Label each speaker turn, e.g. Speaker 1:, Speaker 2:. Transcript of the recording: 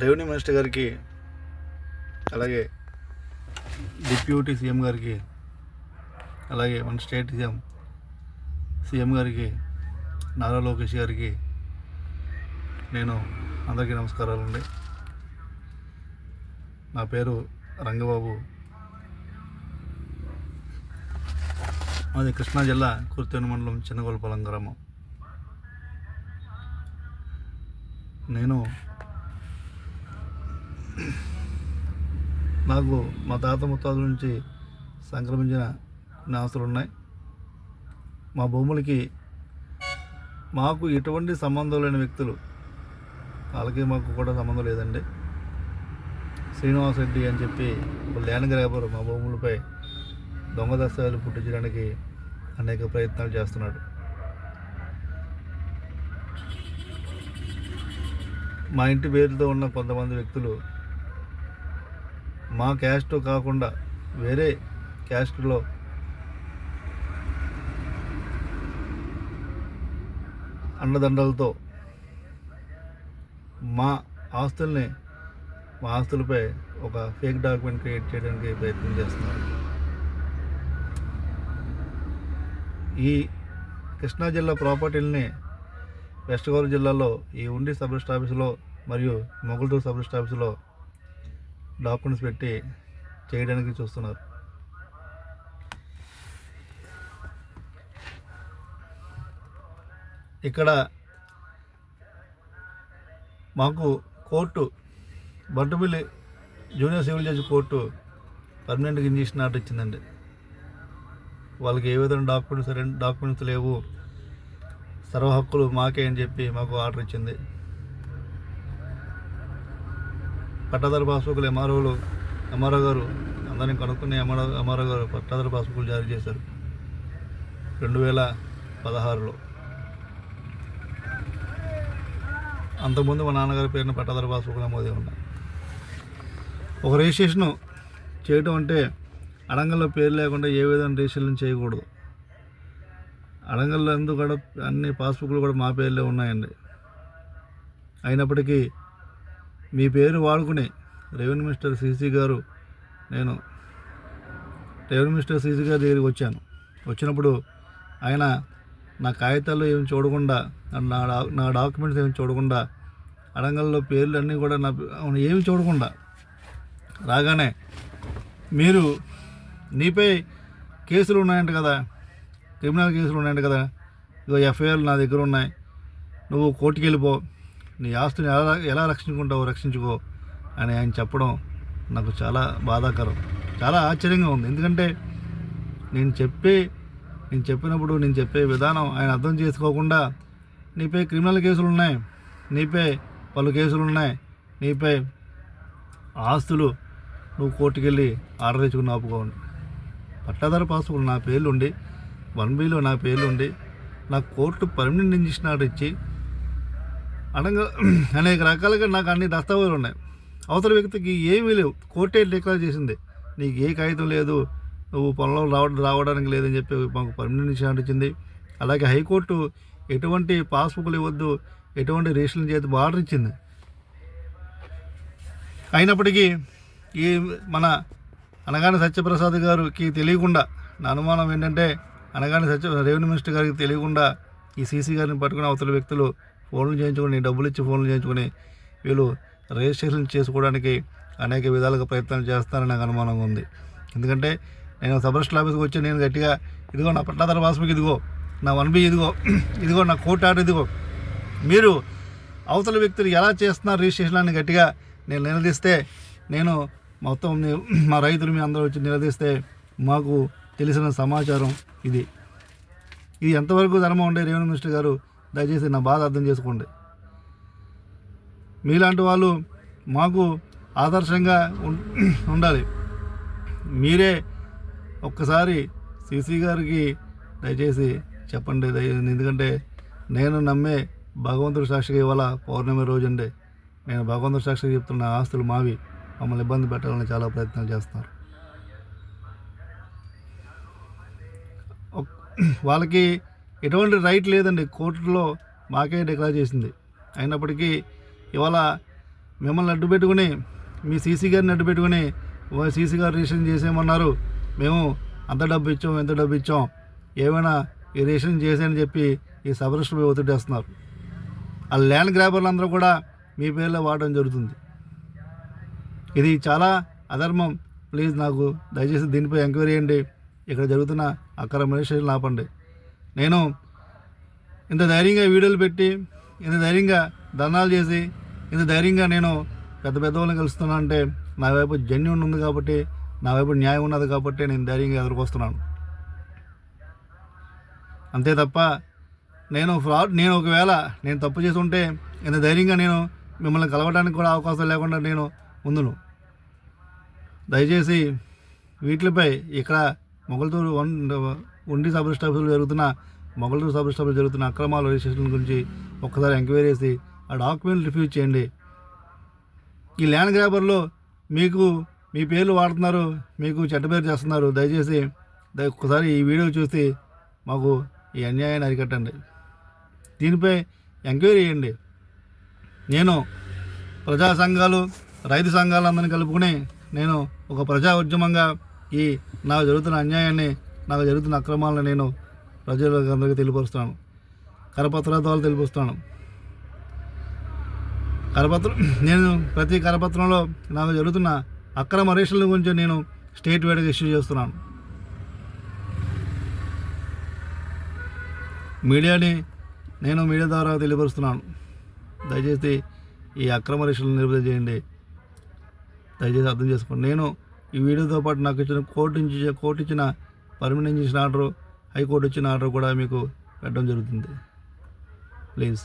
Speaker 1: Revenue minister గారికి, అలాగే deputy CM గారికి, అలాగే మన స్టేట్ సీఎం గారికి, నారా లోకేష్ గారికి నేను అందరికీ నమస్కారాలండి. నా పేరు రంగబాబు. మాది కృష్ణా జిల్లా కుర్తేను మండలం చిన్నగోలపాలెం గ్రామం. నాకు మా తాత ముత్తాతల నుంచి సంక్రమించిన కొన్ని ఆస్తులు ఉన్నాయి. మా భూములకి మాకు ఎటువంటి సంబంధం లేని వ్యక్తులు, వాళ్ళకి మాకు కూడా సంబంధం లేదండి. శ్రీనివాస్ రెడ్డి అని చెప్పి ఒక ల్యాండ్ గ్రాబర్ మా భూములపై దొంగ దస్తావేలు పుట్టించడానికి అనేక ప్రయత్నాలు చేస్తున్నాడు. మా ఇంటి పేరుతో ఉన్న కొంతమంది వ్యక్తులు మా క్యాస్ట్ కాకుండా వేరే క్యాస్ట్లో అండదండలతో మా ఆస్తులపై ఒక ఫేక్ డాక్యుమెంట్ క్రియేట్ చేయడానికి ప్రయత్నం చేస్తున్నారు. ఈ కృష్ణా జిల్లా ప్రాపర్టీలని వెస్ట్ గోదావరి జిల్లాలో ఈ ఉండి సబ్ రిజిస్టర్ ఆఫీసులో మరియు మొగల్తూరు సబ్ రిజిస్టర్ ఆఫీసులో డాక్యుమెంట్స్ పెట్టి చేయడానికి చూస్తున్నారు. ఇక్కడ మాకు court Bantumilli junior civil judge court పర్మనెంట్గా ఇంజక్షన్ ఆర్డర్ ఇచ్చిందండి. వాళ్ళకి ఏ విధంగా డాక్యుమెంట్స్ లేవు, సర్వ హక్కులు మాకే అని చెప్పి మాకు ఆర్డర్ ఇచ్చింది. పట్టాదారు పాస్బుక్లు ఎంఆర్ఓ గారు అందరినీ కనుక్కుని ఎంఆర్ఓ గారు పట్టాదారు పాస్బుక్లు జారీ చేశారు 2016లో. అంతకుముందు మా నాన్నగారి పేరున పట్టాదారు పాస్బుక్లు నమోదే ఉన్నాయి. ఒక రిజిస్ట్రేషన్ చేయటం అంటే అడంగల్లో పేరు లేకుండా ఏ విధంగా రిజిస్ట్రేషన్ చేయకూడదు. అడంగల్లో ఎందుకు కూడా అన్ని పాస్బుక్లు కూడా మా పేర్లే ఉన్నాయండి. అయినప్పటికీ మీ పేరు వాడుకుని రెవెన్యూ మినిస్టర్ సీసీ గారు దగ్గరికి వచ్చినప్పుడు ఆయన నా కాగితాల్లో ఏమి చూడకుండా, నా డాక్యుమెంట్స్ ఏమి చూడకుండా, అడంగల్లో పేర్లు అన్నీ కూడా ఏమి చూడకుండా రాగానే, మీరు నీపై కేసులు ఉన్నాయంట కదా, క్రిమినల్ కేసులు ఉన్నాయంట కదా, ఇగో ఎఫ్ఐఆర్లు నా దగ్గర ఉన్నాయి, నువ్వు కోర్టుకి వెళ్ళిపో, నీ ఆస్తిని ఎలా రక్షించుకో అని ఆయన చెప్పడం నాకు చాలా బాధాకరం, చాలా ఆశ్చర్యంగా ఉంది. ఎందుకంటే నేను చెప్పినప్పుడు నేను చెప్పే విధానం ఆయన అర్థం చేసుకోకుండా, నీపై క్రిమినల్ కేసులు ఉన్నాయి, నీపై పలు కేసులు ఉన్నాయి, నీపై ఆస్తులు, నువ్వు కోర్టుకు వెళ్ళి ఆర్డర్ తెచ్చుకుని ఆపుకోండి. పట్టాదారు పాస్బుక్లు నా పేర్లు ఉండి, 1Bలో నా పేర్లు ఉండి, నాకు కోర్టు పర్మనెంట్ ఇంజక్షన్ ఆర్డర్ ఇచ్చి అనేక రకాలుగా నాకు అన్ని దస్తావేజులు ఉన్నాయి. అవతల వ్యక్తికి ఏమీ లేవు, కోర్టే డిక్లేర్ చేసింది, నీకు ఏ కాగితం లేదు, నువ్వు పొలంలో రావడానికి లేదని చెప్పి మాకు పర్మనెంట్ ఇంజక్షన్ ఆర్డర్ ఇచ్చింది. అలాగే హైకోర్టు ఎటువంటి పాస్బుక్లు ఇవ్వద్దు, ఎటువంటి రిజిస్ట్రేషన్ చేయద్దు ఆర్డర్ ఇచ్చింది. అయినప్పటికీ ఈ మన అనగాని సత్యప్రసాద్ గారికి తెలియకుండా, నా అనుమానం ఏంటంటే రెవెన్యూ మినిస్టర్ గారికి తెలియకుండా ఈ సీసీ గారిని పట్టుకుని అవతల వ్యక్తులు ఫోన్లు చేయించుకొని, డబ్బులు ఇచ్చి ఫోన్లు చేయించుకొని వీళ్ళు రిజిస్ట్రేషన్ చేసుకోవడానికి అనేక విధాలుగా ప్రయత్నాలు చేస్తారని నాకు అనుమానంగా ఉంది. ఎందుకంటే నేను సబ్ రిజిస్టర్ ఆఫీస్కి వచ్చి నేను గట్టిగా, ఇదిగో నా పట్టాదారు పాస్బుక్, ఇదిగో నా 1B, ఇదిగో నా కోర్టు ఆర్డర్, ఇదిగో, మీరు అవతల వ్యక్తులు ఎలా చేస్తున్నారు రిజిస్ట్రేషన్ అని గట్టిగా నేను నిలదీస్తే, నేను మొత్తం మా రైతులు మీ అందరూ వచ్చి నిలదీస్తే మాకు తెలిసిన సమాచారం ఇది ఎంతవరకు ధర్మం ఉండే రెవెన్యూ మినిస్టర్ గారు దయచేసి నా బాధ అర్థం చేసుకోండి. మీలాంటి వాళ్ళు మాకు ఆదర్శంగా ఉండాలి. మీరే ఒక్కసారి సీసీ గారికి దయచేసి చెప్పండి. ఎందుకంటే నేను నమ్మే భగవంతుడి సాక్షిగా ఇవాళ పౌర్ణమి రోజండి, నేను భగవంతుడి సాక్షిగా చెప్తున్న ఆస్తులు మావి, మమ్మల్ని ఇబ్బంది పెట్టాలని చాలా ప్రయత్నాలు చేస్తున్నారు. వాళ్ళకి ఎటువంటి రైట్ లేదండి, కోర్టులో మాకే డిక్లేర్ చేసింది. అయినప్పటికీ ఇవాళ మిమ్మల్ని అడ్డు పెట్టుకుని మీ సీసీ గారిని అడ్డు పెట్టుకుని సీసీ గారు రిజిస్ట్రేషన్ చేసేయమన్నారు, మేము అంత డబ్బు ఇచ్చాం ఎంత డబ్బు ఇచ్చాం, ఏమైనా ఈ రిజిస్ట్రేషన్ చేసేయని చెప్పి ఈ సబ్ రిజిస్టర్ ఒత్తిడి వేస్తున్నారు. ఆ ల్యాండ్ గ్రాబర్లు అందరూ కూడా మీ పేర్లో వాడడం జరుగుతుంది. ఇది చాలా అధర్మం. ప్లీజ్ నాకు దయచేసి దీనిపై ఎంక్వైరీ చేయండి. ఇక్కడ జరుగుతున్న అక్రమ రిజిస్ట్రేషన్ ఆపండి. నేను ఇంత ధైర్యంగా వీడియోలు పెట్టి, ఇంత ధైర్యంగా ధర్నాలు చేసి, ఇంత ధైర్యంగా నేను పెద్ద పెద్ద వాళ్ళని కలుస్తున్నా అంటే నా వైపు జెన్యూన్ ఉంది కాబట్టి, నా వైపు న్యాయం ఉన్నది కాబట్టి నేను ధైర్యంగా ఎదుర్కొస్తున్నాను. అంతే తప్ప నేను ఒకవేళ నేను తప్పు చేసి ఉంటే ఇంత ధైర్యంగా నేను మిమ్మల్ని కలవడానికి కూడా అవకాశం లేకుండా నేను ముందును. దయచేసి వీటిపై ఇక్కడ మొగల్తూరు ఉండి సబ్ రిజిస్టర్ జరుగుతున్న మొగల్తూరు సబ్ రిజిస్టర్ జరుగుతున్న అక్రమాల రిజిస్ట్రేషన్ గురించి ఒక్కసారి ఎంక్వైరీ చేసి ఆ డాక్యుమెంట్ రిఫ్యూజ్ చేయండి. ఈ ల్యాండ్ గ్రాబర్లో మీకు మీ పేర్లు వాడుతున్నారు, మీకు చెడ్డ పేరు చేస్తున్నారు. దయచేసి ఒక్కసారి ఈ వీడియో చూసి మాకు ఈ అన్యాయాన్ని అరికట్టండి. దీనిపై ఎంక్వైరీ చేయండి. నేను ప్రజా సంఘాలు, రైతు సంఘాలందరినీ కలుపుకుని నేను ఒక ప్రజా ఉద్యమంగా ఈ నాకు జరుగుతున్న అన్యాయాన్ని, నాకు జరుగుతున్న అక్రమాలను నేను ప్రజలకు అందరికీ తెలియపరుస్తున్నాను. కరపత్రాల ద్వారా తెలియపరుస్తున్నాను. నేను ప్రతి కరపత్రంలో నాకు జరుగుతున్న అక్రమ రిజిస్ట్రేషన్ల గురించి నేను స్టేట్ వైడ్గా ఇష్యూ చేస్తున్నాను. మీడియా ద్వారా తెలియపరుస్తున్నాను. దయచేసి ఈ అక్రమ రిజిస్ట్రేషన్లను నిలుపుదల చేయండి. దయచేసి అర్థం చేసుకోండి. నేను ఈ వీడియోతో పాటు నాకు ఇచ్చిన కోర్టు ఇచ్చిన పర్మనెంట్ ఇచ్చిన ఆర్డర్, హైకోర్టు ఇచ్చిన ఆర్డర్ కూడా మీకు పెట్టడం జరుగుతుంది. ప్లీజ్